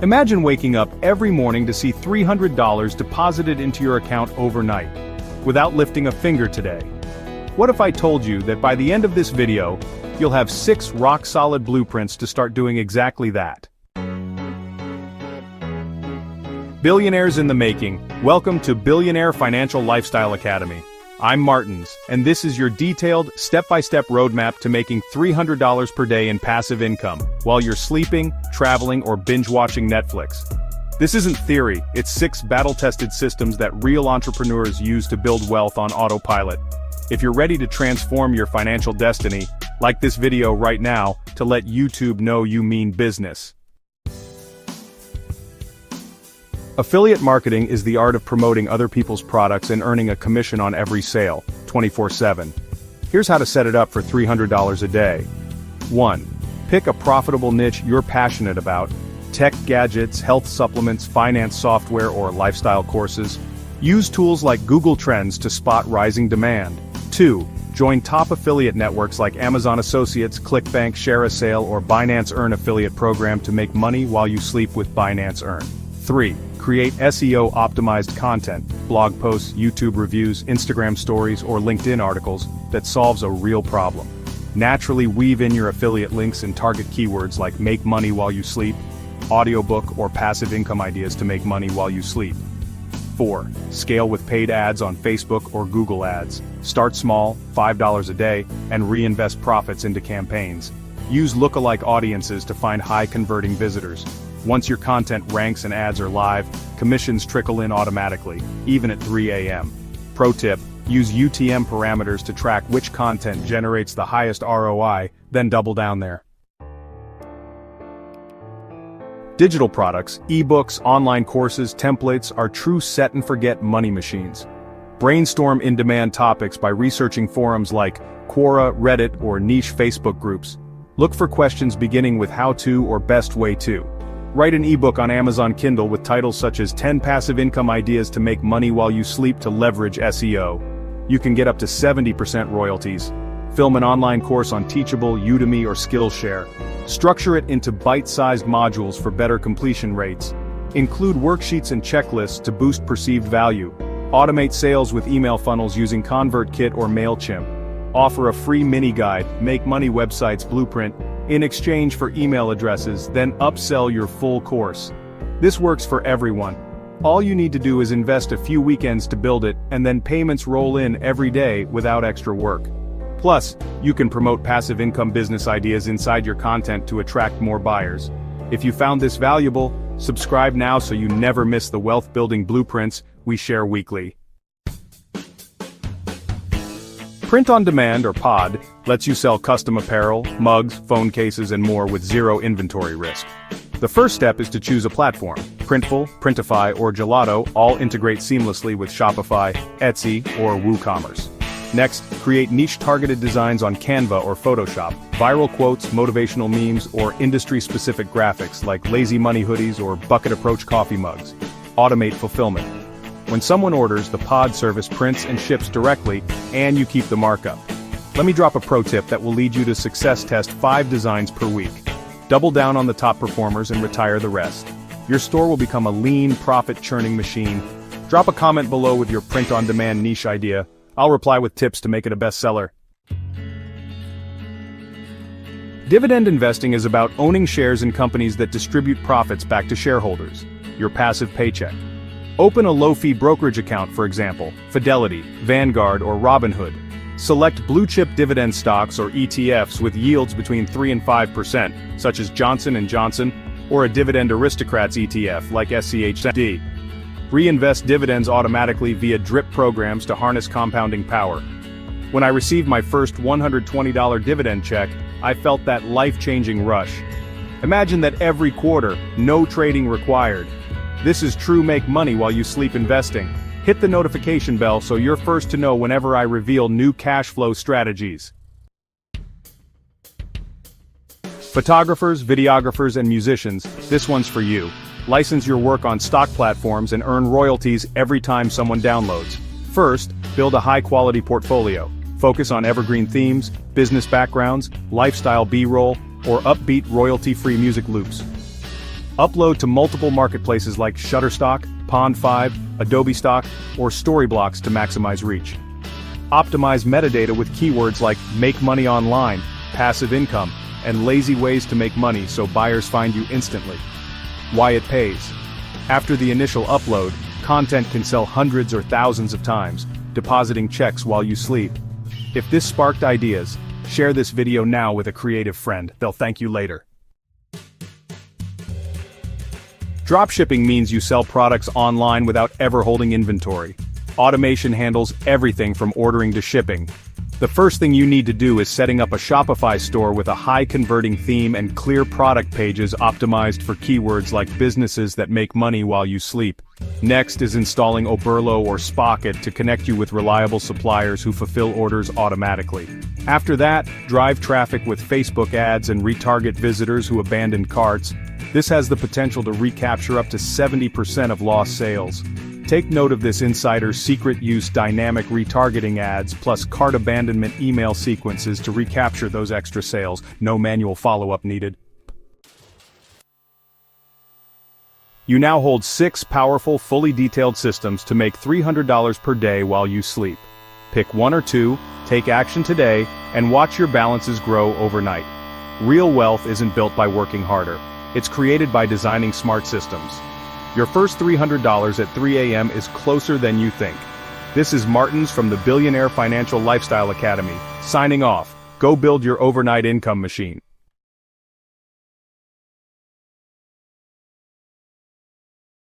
Imagine waking up every morning to see $300 deposited into your account overnight, without lifting a finger today. What if I told you that by the end of this video, you'll have 6 rock-solid blueprints to start doing exactly that? Billionaires in the making, welcome to Billionaire Financial Lifestyle Academy. I'm Martins, and this is your detailed, step-by-step roadmap to making $300 per day in passive income, while you're sleeping, traveling, or binge-watching Netflix. This isn't theory, it's 6 battle-tested systems that real entrepreneurs use to build wealth on autopilot. If you're ready to transform your financial destiny, like this video right now, to let YouTube know you mean business. Affiliate marketing is the art of promoting other people's products and earning a commission on every sale, 24/7. Here's how to set it up for $300 a day. 1. Pick a profitable niche you're passionate about: tech gadgets, health supplements, finance software, or lifestyle courses. Use tools like Google Trends to spot rising demand. 2. Join top affiliate networks like Amazon Associates, ClickBank, Share a Sale, or Binance Earn affiliate program to make money while you sleep with Binance Earn. 3. Create SEO-optimized content, blog posts, YouTube reviews, Instagram stories, or LinkedIn articles that solves a real problem. Naturally weave in your affiliate links and target keywords like make money while you sleep, audiobook, or passive income ideas to make money while you sleep. 4. Scale with paid ads on Facebook or Google Ads. Start small, $5 a day, and reinvest profits into campaigns. Use lookalike audiences to find high-converting visitors. Once your content ranks and ads are live, commissions trickle in automatically, even at 3 a.m. Pro tip: use UTM parameters to track which content generates the highest ROI, then double down there. Digital products, ebooks, online courses, templates are true set-and-forget money machines. Brainstorm in-demand topics by researching forums like Quora, Reddit, or niche Facebook groups. Look for questions beginning with how-to or best way to. Write an ebook on Amazon Kindle with titles such as 10 passive income ideas to make money while you sleep to leverage SEO. You can get up to 70% royalties. Film an online course on Teachable, Udemy, or Skillshare. Structure it into bite-sized modules for better completion rates. Include worksheets and checklists to boost perceived value. Automate sales with email funnels using ConvertKit or MailChimp. Offer a free mini-guide, Make Money Websites Blueprint, in exchange for email addresses, then upsell your full course. This works for everyone. All you need to do is invest a few weekends to build it, and then payments roll in every day without extra work. Plus, you can promote passive income business ideas inside your content to attract more buyers. If you found this valuable, subscribe now so you never miss the wealth-building blueprints we share weekly. Print on Demand, or POD, lets you sell custom apparel, mugs, phone cases, and more with zero inventory risk. The first step is to choose a platform. Printful, Printify, or Gelato all integrate seamlessly with Shopify, Etsy, or WooCommerce. Next, create niche-targeted designs on Canva or Photoshop, viral quotes, motivational memes, or industry-specific graphics like Lazy Money hoodies or Bucket Approach coffee mugs. Automate fulfillment. When someone orders, the pod service prints and ships directly, and you keep the markup. Let me drop a pro tip that will lead you to success test 5 designs per week. Double down on the top performers and retire the rest. Your store will become a lean, profit-churning machine. Drop a comment below with your print-on-demand niche idea. I'll reply with tips to make it a bestseller. Dividend investing is about owning shares in companies that distribute profits back to shareholders. Your passive paycheck. Open a low-fee brokerage account, for example, Fidelity, Vanguard, or Robinhood. Select blue-chip dividend stocks or ETFs with yields between 3 and 5%, such as Johnson & Johnson, or a Dividend Aristocrats ETF like SCHD. Reinvest dividends automatically via DRIP programs to harness compounding power. When I received my first $120 dividend check, I felt that life-changing rush. Imagine that every quarter, no trading required. This is true make money while you sleep investing. Hit the notification bell so you're first to know whenever I reveal new cash flow strategies. Photographers, videographers, and musicians, this one's for you. License your work on stock platforms and earn royalties every time someone downloads. First, build a high-quality portfolio. Focus on evergreen themes, business backgrounds, lifestyle B-roll, or upbeat royalty-free music loops. Upload to multiple marketplaces like Shutterstock, Pond5, Adobe Stock, or Storyblocks to maximize reach. Optimize metadata with keywords like make money online, passive income, and lazy ways to make money so buyers find you instantly. Why it pays. After the initial upload, content can sell hundreds or thousands of times, depositing checks while you sleep. If this sparked ideas, share this video now with a creative friend. They'll thank you later. Dropshipping means you sell products online without ever holding inventory. Automation handles everything from ordering to shipping. The first thing you need to do is setting up a Shopify store with a high-converting theme and clear product pages optimized for keywords like businesses that make money while you sleep. Next is installing Oberlo or Spocket to connect you with reliable suppliers who fulfill orders automatically. After that, drive traffic with Facebook ads and retarget visitors who abandon carts. This has the potential to recapture up to 70% of lost sales. Take note of this insider's secret use dynamic retargeting ads plus cart abandonment email sequences to recapture those extra sales. No manual follow-up needed. You now hold 6 powerful, fully detailed systems to make $300 per day while you sleep. Pick one or two, take action today, and watch your balances grow overnight. Real wealth isn't built by working harder. It's created by designing smart systems. Your first $300 at 3 a.m. is closer than you think. This is Martins from the Billionaire Financial Lifestyle Academy, signing off. Go build your overnight income machine.